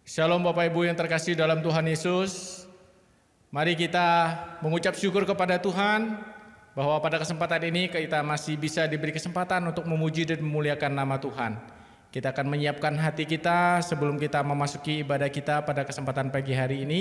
Shalom Bapak Ibu yang terkasih dalam Tuhan Yesus. Mari kita mengucap syukur kepada Tuhan bahwa pada kesempatan ini kita masih bisa diberi kesempatan untuk memuji dan memuliakan nama Tuhan. Kita akan menyiapkan hati kita sebelum kita memasuki ibadah kita pada kesempatan pagi hari ini.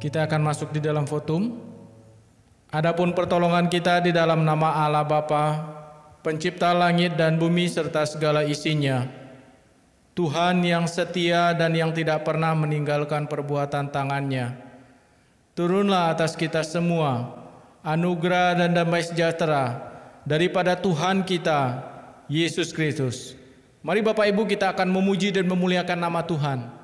Kita akan masuk di dalam fotum. Adapun pertolongan kita di dalam nama Allah Bapa, pencipta langit dan bumi serta segala isinya, Tuhan yang setia dan yang tidak pernah meninggalkan perbuatan tangannya. Turunlah atas kita semua anugerah dan damai sejahtera daripada Tuhan kita, Yesus Kristus. Mari Bapak Ibu kita akan memuji dan memuliakan nama Tuhan.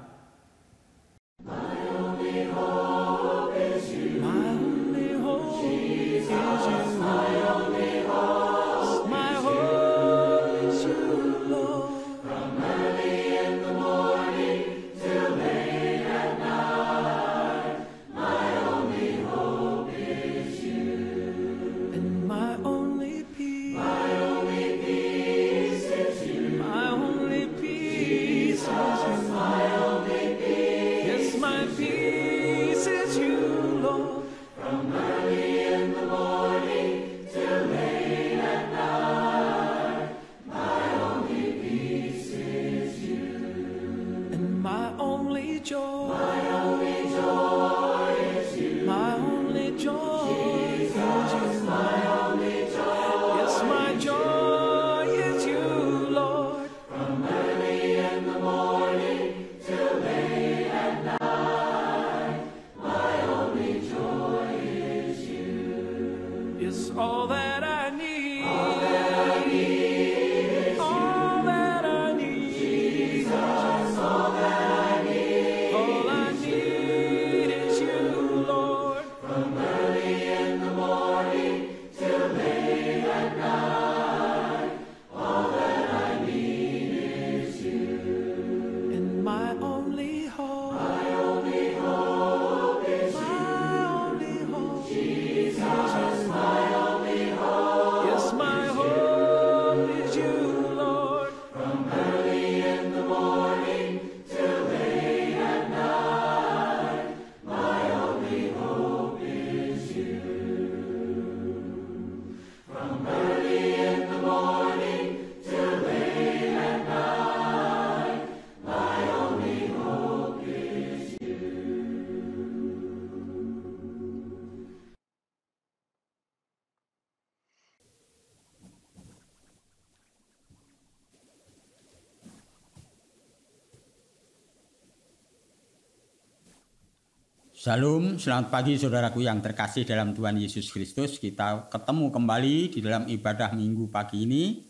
Shalom, selamat pagi saudaraku yang terkasih dalam Tuhan Yesus Kristus. Kita ketemu kembali di dalam ibadah minggu pagi ini,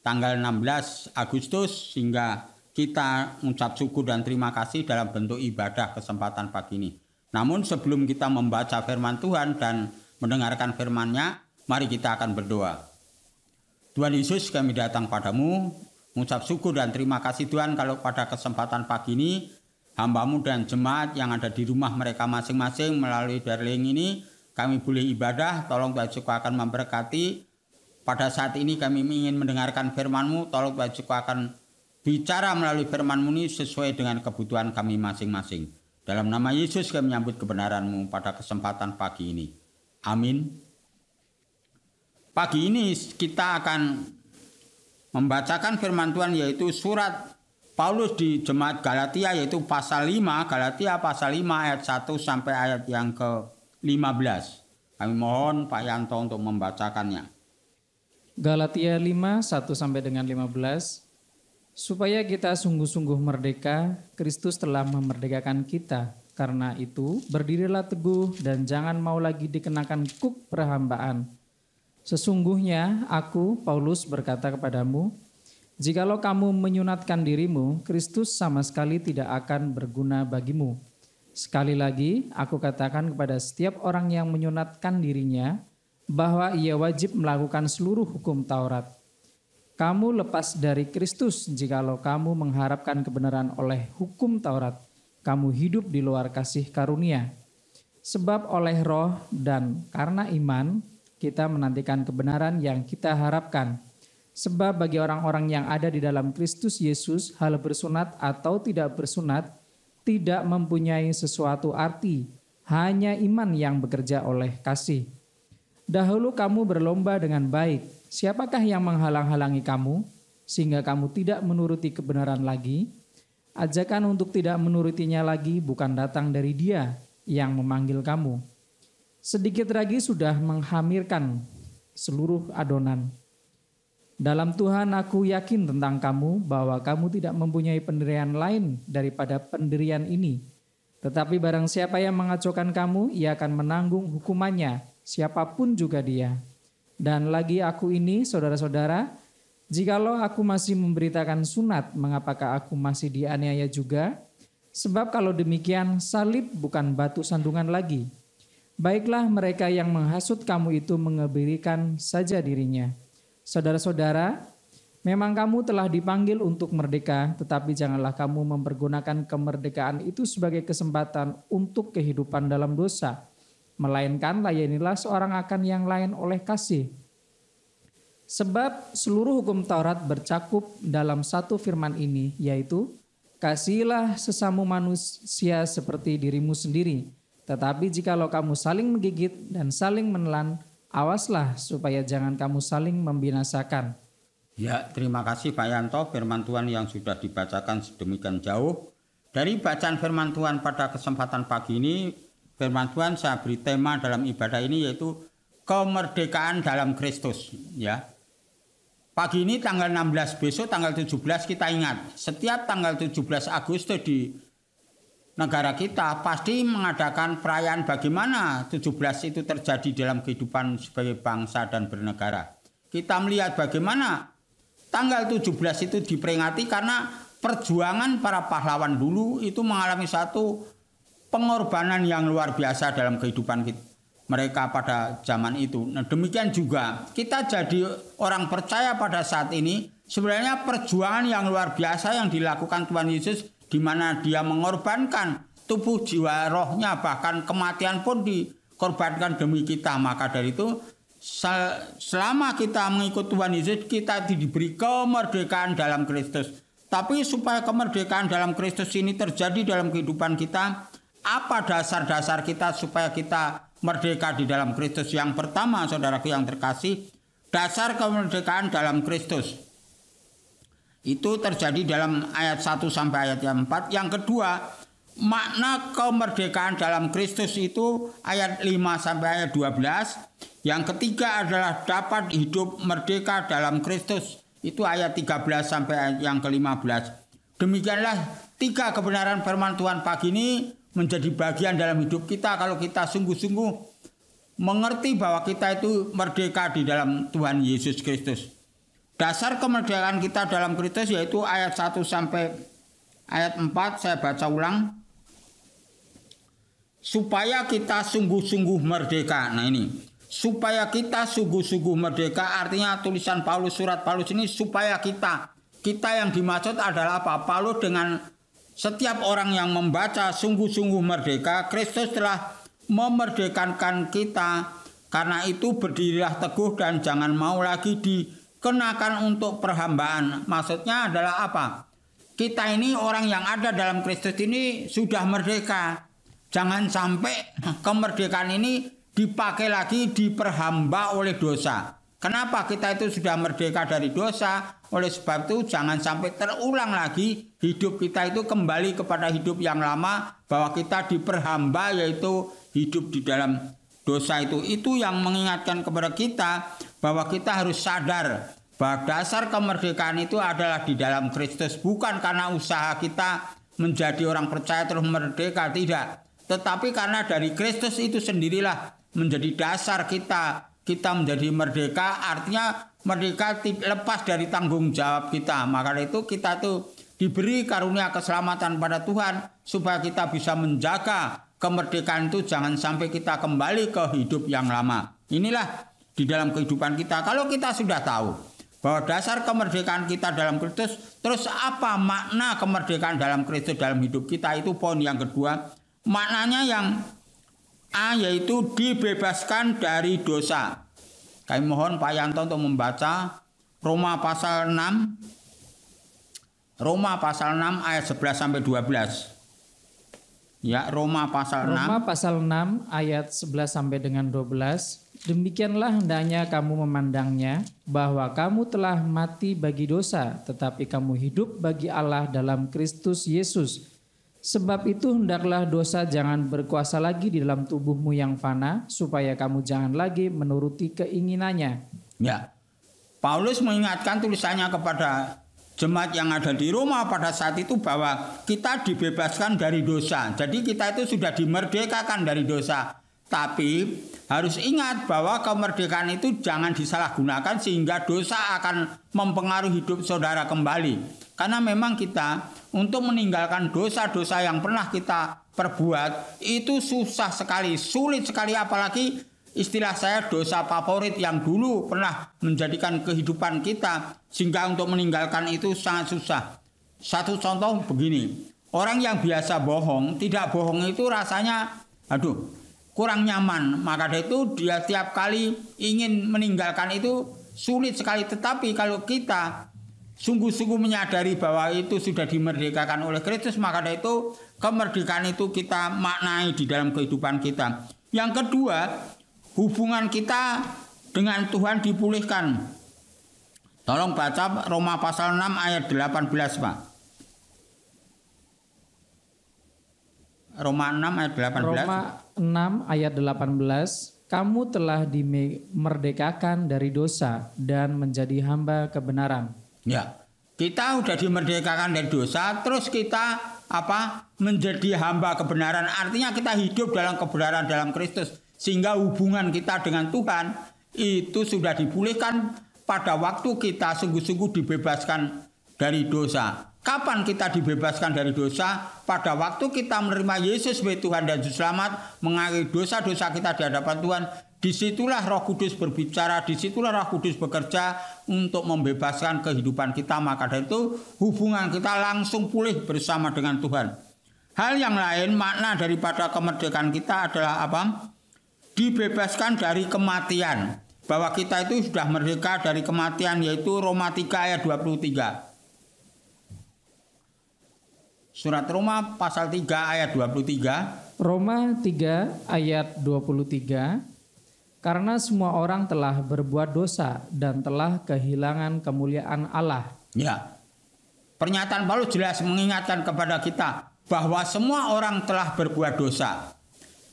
tanggal 16 Agustus, sehingga kita mengucap syukur dan terima kasih dalam bentuk ibadah kesempatan pagi ini. Namun sebelum kita membaca firman Tuhan dan mendengarkan firman-Nya, mari kita akan berdoa. Tuhan Yesus, kami datang padamu, mengucap syukur dan terima kasih Tuhan kalau pada kesempatan pagi ini, hamba-Mu dan jemaat yang ada di rumah mereka masing-masing melalui daring ini kami boleh ibadah. Tolong Tuhan Yesus akan memberkati. Pada saat ini kami ingin mendengarkan firman-Mu. Tolong Tuhan Yesus akan bicara melalui firman-Mu ini sesuai dengan kebutuhan kami masing-masing. Dalam nama Yesus kami menyambut kebenaran-Mu pada kesempatan pagi ini. Amin. Pagi ini kita akan membacakan firman Tuhan, yaitu surat Paulus di jemaat Galatia, yaitu pasal 5, Galatia pasal 5 ayat 1 sampai ayat yang ke-15. Kami mohon Pak Yanto untuk membacakannya. Galatia 5, 1 sampai dengan 15. Supaya kita sungguh-sungguh merdeka, Kristus telah memerdekakan kita. Karena itu, berdirilah teguh dan jangan mau lagi dikenakan kuk perhambaan. Sesungguhnya aku, Paulus, berkata kepadamu, jikalau kamu menyunatkan dirimu, Kristus sama sekali tidak akan berguna bagimu. Sekali lagi, aku katakan kepada setiap orang yang menyunatkan dirinya, bahwa ia wajib melakukan seluruh hukum Taurat. Kamu lepas dari Kristus jikalau kamu mengharapkan kebenaran oleh hukum Taurat. Kamu hidup di luar kasih karunia. Sebab oleh roh dan karena iman, kita menantikan kebenaran yang kita harapkan. Sebab bagi orang-orang yang ada di dalam Kristus Yesus, hal bersunat atau tidak bersunat tidak mempunyai sesuatu arti. Hanya iman yang bekerja oleh kasih. Dahulu kamu berlomba dengan baik. Siapakah yang menghalang-halangi kamu, sehingga kamu tidak menuruti kebenaran lagi? Ajakan untuk tidak menurutinya lagi bukan datang dari Dia yang memanggil kamu. Sedikit lagi sudah menghamirkan seluruh adonan. Dalam Tuhan aku yakin tentang kamu bahwa kamu tidak mempunyai pendirian lain daripada pendirian ini. Tetapi barang siapa yang mengacaukan kamu, ia akan menanggung hukumannya, siapapun juga dia. Dan lagi aku ini, saudara-saudara, jikalau aku masih memberitakan sunat, mengapakah aku masih dianiaya juga? Sebab kalau demikian, salib bukan batu sandungan lagi. Baiklah mereka yang menghasut kamu itu mengebirikan saja dirinya. Saudara-saudara, memang kamu telah dipanggil untuk merdeka, tetapi janganlah kamu mempergunakan kemerdekaan itu sebagai kesempatan untuk kehidupan dalam dosa. Melainkan layanilah seorang akan yang lain oleh kasih. Sebab seluruh hukum Taurat bercakup dalam satu firman ini, yaitu kasihilah sesama manusia seperti dirimu sendiri. Tetapi jikalau kamu saling menggigit dan saling menelan, awaslah supaya jangan kamu saling membinasakan. Ya, terima kasih Pak Yanto, firman Tuhan yang sudah dibacakan sedemikian jauh. Dari bacaan firman Tuhan pada kesempatan pagi ini, firman Tuhan saya beri tema dalam ibadah ini yaitu kemerdekaan dalam Kristus. Ya, pagi ini tanggal 16, besok tanggal 17 kita ingat. Setiap tanggal 17 Agustus di negara kita pasti mengadakan perayaan bagaimana 17 itu terjadi dalam kehidupan sebagai bangsa dan bernegara. Kita melihat bagaimana tanggal 17 itu diperingati karena perjuangan para pahlawan dulu itu mengalami satu pengorbanan yang luar biasa dalam kehidupan mereka pada zaman itu. Nah, demikian juga kita jadi orang percaya pada saat ini sebenarnya perjuangan yang luar biasa yang dilakukan Tuhan Yesus, di mana Dia mengorbankan tubuh, jiwa, rohnya, bahkan kematian pun dikorbankan demi kita. Maka dari itu selama kita mengikut Tuhan Yesus, kita diberi kemerdekaan dalam Kristus. Tapi supaya kemerdekaan dalam Kristus ini terjadi dalam kehidupan kita, apa dasar-dasar kita supaya kita merdeka di dalam Kristus? Yang pertama, saudaraku yang terkasih, dasar kemerdekaan dalam Kristus itu terjadi dalam ayat 1 sampai ayat 4. Yang kedua, makna kemerdekaan dalam Kristus itu ayat 5 sampai ayat 12. Yang ketiga adalah dapat hidup merdeka dalam Kristus. Itu ayat 13 sampai ayat yang ke-15. Demikianlah 3 kebenaran firman Tuhan pagi ini menjadi bagian dalam hidup kita kalau kita sungguh-sungguh mengerti bahwa kita itu merdeka di dalam Tuhan Yesus Kristus. Dasar kemerdekaan kita dalam Kristus yaitu ayat 1 sampai ayat 4, saya baca ulang. Supaya kita sungguh-sungguh merdeka. Nah ini, supaya kita sungguh-sungguh merdeka, artinya tulisan Paulus, surat Paulus ini supaya kita yang dimaksud adalah apa? Paulus dengan setiap orang yang membaca sungguh-sungguh merdeka, Kristus telah memerdekakan kita. Karena itu berdirilah teguh dan jangan mau lagi dikenakan untuk perhambaan. Maksudnya adalah apa? Kita ini orang yang ada dalam Kristus ini sudah merdeka. Jangan sampai kemerdekaan ini dipakai lagi diperhamba oleh dosa. Kenapa kita itu sudah merdeka dari dosa? Oleh sebab itu jangan sampai terulang lagi hidup kita itu kembali kepada hidup yang lama, bahwa kita diperhamba yaitu hidup di dalam dosa itu. Itu yang mengingatkan kepada kita bahwa kita harus sadar bahwa dasar kemerdekaan itu adalah di dalam Kristus, bukan karena usaha kita menjadi orang percaya terus merdeka, tidak. Tetapi karena dari Kristus itu sendirilah menjadi dasar kita menjadi merdeka, artinya merdeka lepas dari tanggung jawab kita. Maka itu kita tuh diberi karunia keselamatan pada Tuhan supaya kita bisa menjaga kemerdekaan itu, jangan sampai kita kembali ke hidup yang lama. Inilah di dalam kehidupan kita. Kalau kita sudah tahu bahwa dasar kemerdekaan kita dalam Kristus, terus apa makna kemerdekaan dalam Kristus dalam hidup kita? Itu poin yang kedua. Maknanya yang A, yaitu dibebaskan dari dosa. Kami mohon Pak Yanto untuk membaca Roma pasal 6 ayat 11 sampai 12. Ya, Roma pasal 6 ayat 11 sampai dengan 12. Demikianlah hendaknya kamu memandangnya, bahwa kamu telah mati bagi dosa, tetapi kamu hidup bagi Allah dalam Kristus Yesus. Sebab itu hendaklah dosa jangan berkuasa lagi di dalam tubuhmu yang fana, supaya kamu jangan lagi menuruti keinginannya. Ya, Paulus mengingatkan tulisannya kepada jemaat yang ada di Roma pada saat itu bahwa kita dibebaskan dari dosa. Jadi kita itu sudah dimerdekakan dari dosa. Tapi harus ingat bahwa kemerdekaan itu jangan disalahgunakan sehingga dosa akan mempengaruhi hidup saudara kembali. Karena memang kita untuk meninggalkan dosa-dosa yang pernah kita perbuat itu susah sekali, sulit sekali, apalagi istilah saya dosa favorit yang dulu pernah menjadikan kehidupan kita, sehingga untuk meninggalkan itu sangat susah. Satu contoh begini, orang yang biasa bohong, tidak bohong itu rasanya kurang nyaman, maka dari itu dia tiap kali ingin meninggalkan itu sulit sekali. Tetapi kalau kita sungguh-sungguh menyadari bahwa itu sudah dimerdekakan oleh Kristus, maka dari itu kemerdekaan itu kita maknai di dalam kehidupan kita. Yang kedua, hubungan kita dengan Tuhan dipulihkan. Tolong baca Roma pasal 6 ayat 18, Pak. Roma 6 ayat 18. Roma 6 ayat 18. Kamu telah dimerdekakan dari dosa dan menjadi hamba kebenaran. Ya, kita sudah dimerdekakan dari dosa, terus kita menjadi hamba kebenaran. Artinya kita hidup dalam kebenaran dalam Kristus, sehingga hubungan kita dengan Tuhan itu sudah dipulihkan pada waktu kita sungguh-sungguh dibebaskan dari dosa. Kapan kita dibebaskan dari dosa? Pada waktu kita menerima Yesus sebagai Tuhan dan Juru Selamat, mengakhiri dosa-dosa kita di hadapan Tuhan. Disitulah Roh Kudus berbicara, disitulah Roh Kudus bekerja untuk membebaskan kehidupan kita. Maka dari itu hubungan kita langsung pulih bersama dengan Tuhan. Hal yang lain, makna daripada kemerdekaan kita adalah apa? Dibebaskan dari kematian. Bahwa kita itu sudah merdeka dari kematian, yaitu Roma 3 ayat 23. Surat Roma pasal 3 ayat 23. Roma 3 ayat 23. Karena semua orang telah berbuat dosa dan telah kehilangan kemuliaan Allah. Ya. Pernyataan Paulus jelas mengingatkan kepada kita bahwa semua orang telah berbuat dosa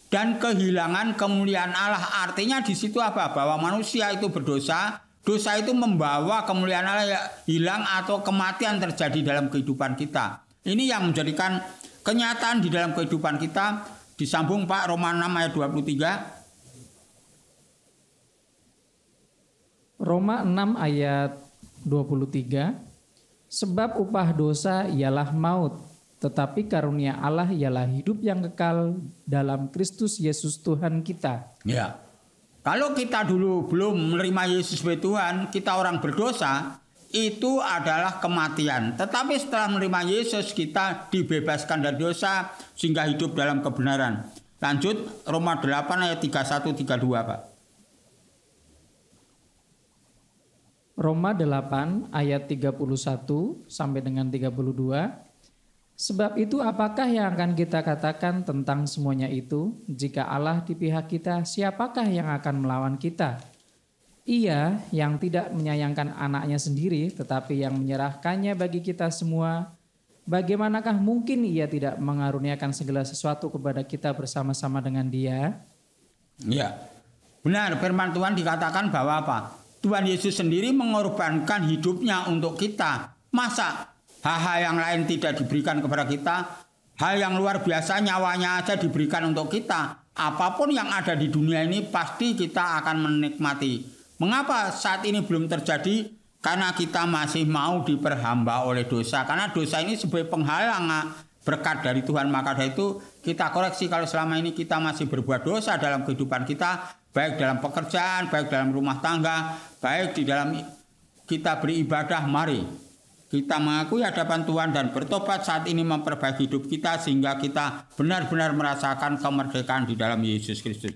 dan kehilangan kemuliaan Allah. Artinya di situ apa? Bahwa manusia itu berdosa, dosa itu membawa kemuliaan Allah hilang atau kematian terjadi dalam kehidupan kita. Ini yang menjadikan kenyataan di dalam kehidupan kita. Disambung Pak, Roma 6 ayat 23. Roma 6 ayat 23. Sebab upah dosa ialah maut, tetapi karunia Allah ialah hidup yang kekal dalam Kristus Yesus Tuhan kita. Ya. Kalau kita dulu belum menerima Yesus sebagai Tuhan, kita orang berdosa, itu adalah kematian. Tetapi setelah menerima Yesus, kita dibebaskan dari dosa sehingga hidup dalam kebenaran. Lanjut Roma 8 ayat 31-32 Pak. Roma 8 ayat 31 sampai dengan 32. Sebab itu apakah yang akan kita katakan tentang semuanya itu? Jika Allah di pihak kita, siapakah yang akan melawan kita? Ia yang tidak menyayangkan anaknya sendiri, tetapi yang menyerahkannya bagi kita semua, bagaimanakah mungkin ia tidak mengaruniakan segala sesuatu kepada kita bersama-sama dengan Dia? Ya, benar firman Tuhan dikatakan bahwa apa? Tuhan Yesus sendiri mengorbankan hidupnya untuk kita. Masa hal-hal yang lain tidak diberikan kepada kita? Hal yang luar biasa nyawanya aja diberikan untuk kita. Apapun yang ada di dunia ini pasti kita akan menikmati. Mengapa saat ini belum terjadi? Karena kita masih mau diperhamba oleh dosa. Karena dosa ini sebagai penghalang berkat dari Tuhan. Maka dari itu kita koreksi kalau selama ini kita masih berbuat dosa dalam kehidupan kita. Baik dalam pekerjaan, baik dalam rumah tangga, baik di dalam kita beribadah. Mari kita mengakui hadapan Tuhan dan bertobat saat ini memperbaiki hidup kita. Sehingga kita benar-benar merasakan kemerdekaan di dalam Yesus Kristus.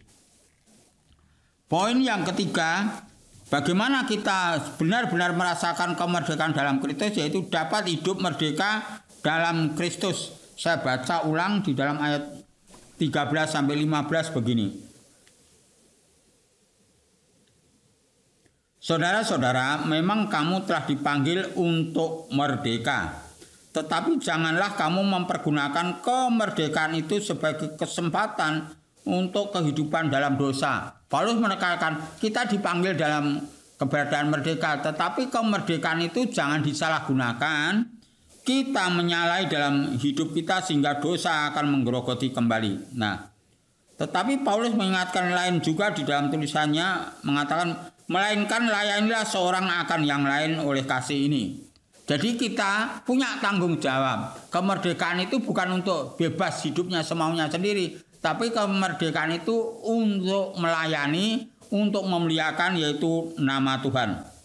Poin yang ketiga, bagaimana kita benar-benar merasakan kemerdekaan dalam Kristus, yaitu dapat hidup merdeka dalam Kristus. Saya baca ulang di dalam ayat 13-15 begini. Saudara-saudara, memang kamu telah dipanggil untuk merdeka. Tetapi janganlah kamu mempergunakan kemerdekaan itu sebagai kesempatan untuk kehidupan dalam dosa. Paulus menekankan kita dipanggil dalam keberadaan merdeka, tetapi kemerdekaan itu jangan disalahgunakan. Kita menyalahi dalam hidup kita sehingga dosa akan menggerogoti kembali. Nah, tetapi Paulus mengingatkan lain juga di dalam tulisannya, mengatakan melainkan layanilah seorang akan yang lain oleh kasih ini. Jadi kita punya tanggung jawab. Kemerdekaan itu bukan untuk bebas hidupnya semaunya sendiri, tapi kemerdekaan itu untuk melayani, untuk memuliakan yaitu nama Tuhan.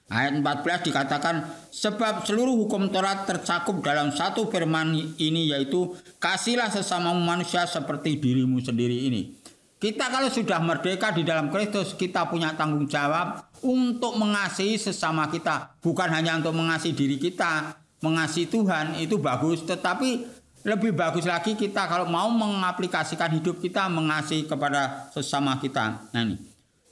Ayat 14 dikatakan, sebab seluruh hukum Taurat tercakup dalam satu firman ini, yaitu kasihlah sesama manusia seperti dirimu sendiri ini. Kita kalau sudah merdeka di dalam Kristus, kita punya tanggung jawab untuk mengasihi sesama kita. Bukan hanya untuk mengasihi diri kita, mengasihi Tuhan itu bagus, tetapi lebih bagus lagi kita kalau mau mengaplikasikan hidup kita mengasihi kepada sesama kita. Nah ini.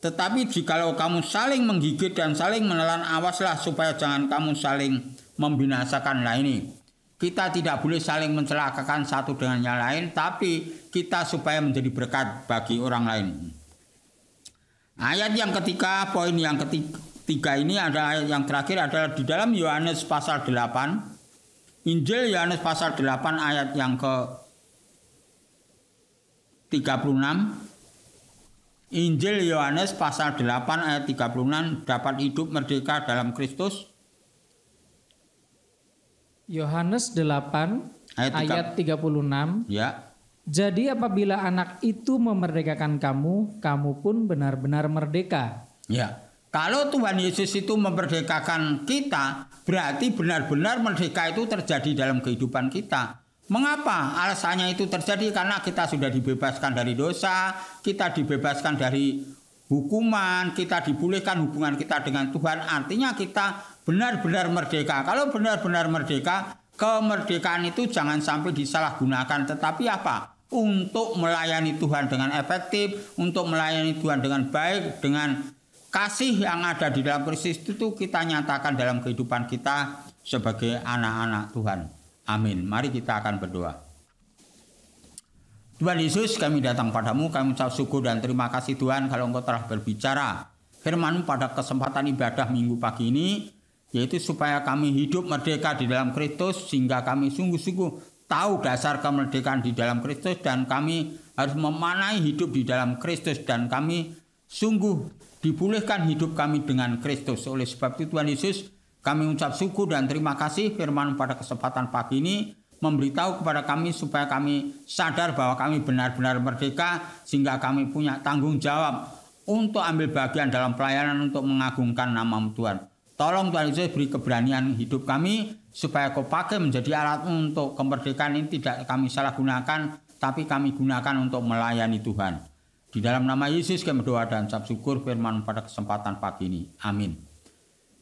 Tetapi jikalau kamu saling menggigit dan saling menelan, awaslah supaya jangan kamu saling membinasakan. Nah ini. Kita tidak boleh saling mencelakakan satu dengan yang lain, tapi kita supaya menjadi berkat bagi orang lain. Ayat yang ketiga, poin yang ketiga ini ada ayat yang terakhir adalah di dalam Yohanes pasal 8. Injil Yohanes pasal 8 ayat yang ke 36. Injil Yohanes pasal 8 ayat 36, dapat hidup merdeka dalam Kristus. Yohanes 8 ayat 36. Ya. Jadi apabila anak itu memerdekakan kamu, kamu pun benar-benar merdeka. Ya. Kalau Tuhan Yesus itu memerdekakan kita, berarti benar-benar merdeka itu terjadi dalam kehidupan kita. Mengapa? Alasannya itu terjadi karena kita sudah dibebaskan dari dosa, kita dibebaskan dari hukuman, kita dipulihkan hubungan kita dengan Tuhan. Artinya kita benar-benar merdeka. Kalau benar-benar merdeka, kemerdekaan itu jangan sampai disalahgunakan. Tetapi apa? Untuk melayani Tuhan dengan efektif, untuk melayani Tuhan dengan baik, dengan kasih yang ada di dalam Kristus itu kita nyatakan dalam kehidupan kita sebagai anak-anak Tuhan. Amin. Mari kita akan berdoa. Tuhan Yesus, kami datang padamu, kami ucap syukur dan terima kasih Tuhan kalau Engkau telah berbicara firman-Mu pada kesempatan ibadah minggu pagi ini, yaitu supaya kami hidup merdeka di dalam Kristus, sehingga kami sungguh-sungguh tahu dasar kemerdekaan di dalam Kristus, dan kami harus memanai hidup di dalam Kristus, dan kami sungguh dipulihkan hidup kami dengan Kristus. Oleh sebab itu Tuhan Yesus, kami ucap syukur dan terima kasih firman pada kesempatan pagi ini memberitahu kepada kami supaya kami sadar bahwa kami benar-benar merdeka, sehingga kami punya tanggung jawab untuk ambil bagian dalam pelayanan untuk mengagungkan nama-Mu Tuhan. Tolong Tuhan Yesus beri keberanian hidup kami supaya Kau pakai menjadi alat untuk kemerdekaan ini tidak kami salah gunakan, tapi kami gunakan untuk melayani Tuhan. Di dalam nama Yesus kami berdoa dan ucap syukur firman pada kesempatan pagi ini. Amin.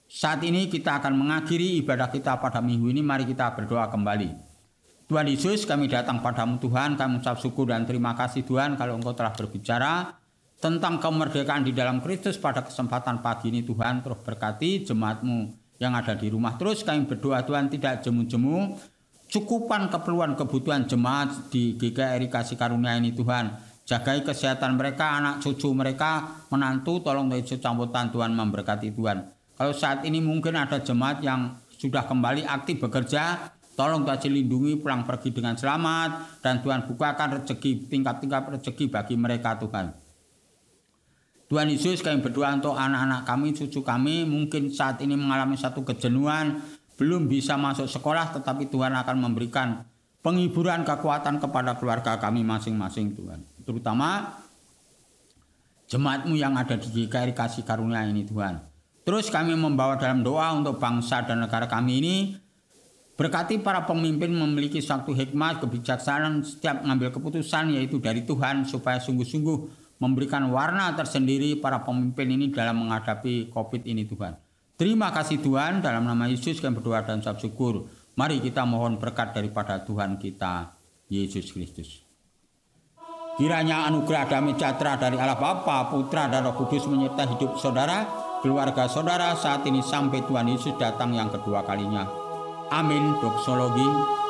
Saat ini kita akan mengakhiri ibadah kita pada minggu ini. Mari kita berdoa kembali. Tuhan Yesus, kami datang padamu Tuhan, kami ucap syukur dan terima kasih Tuhan kalau Engkau telah berbicara tentang kemerdekaan di dalam Kristus pada kesempatan pagi ini. Tuhan, terus berkati jemaat-Mu yang ada di rumah. Terus kami berdoa Tuhan, tidak jemu-jemu, cukupan keperluan kebutuhan jemaat di GKRI Kasih Karunia ini Tuhan. Jagai kesehatan mereka, anak cucu mereka, menantu, tolong dari camputan Tuhan memberkati Tuhan. Kalau saat ini mungkin ada jemaat yang sudah kembali aktif bekerja, tolong Tuhan lindungi pulang pergi dengan selamat, dan Tuhan bukakan rezeki, tingkat-tingkat rezeki bagi mereka Tuhan. Tuhan Yesus, kami berdoa untuk anak-anak kami, cucu kami, mungkin saat ini mengalami satu kejenuhan, belum bisa masuk sekolah, tetapi Tuhan akan memberikan penghiburan, kekuatan kepada keluarga kami masing-masing Tuhan. Terutama jemaat-Mu yang ada di GKRI Kasih Karunia ini Tuhan. Terus kami membawa dalam doa untuk bangsa dan negara kami ini. Berkati para pemimpin memiliki suatu hikmat, kebijaksanaan setiap mengambil keputusan yaitu dari Tuhan. Supaya sungguh-sungguh memberikan warna tersendiri para pemimpin ini dalam menghadapi COVID ini Tuhan. Terima kasih Tuhan, dalam nama Yesus kami berdoa dan ucap syukur. Mari kita mohon berkat daripada Tuhan kita, Yesus Kristus. Kiranya anugerah damai sejahtera dari Allah Bapa, Putra dan Roh Kudus menyertai hidup saudara, keluarga saudara saat ini sampai Tuhan Yesus datang yang kedua kalinya. Amin. Doksologi.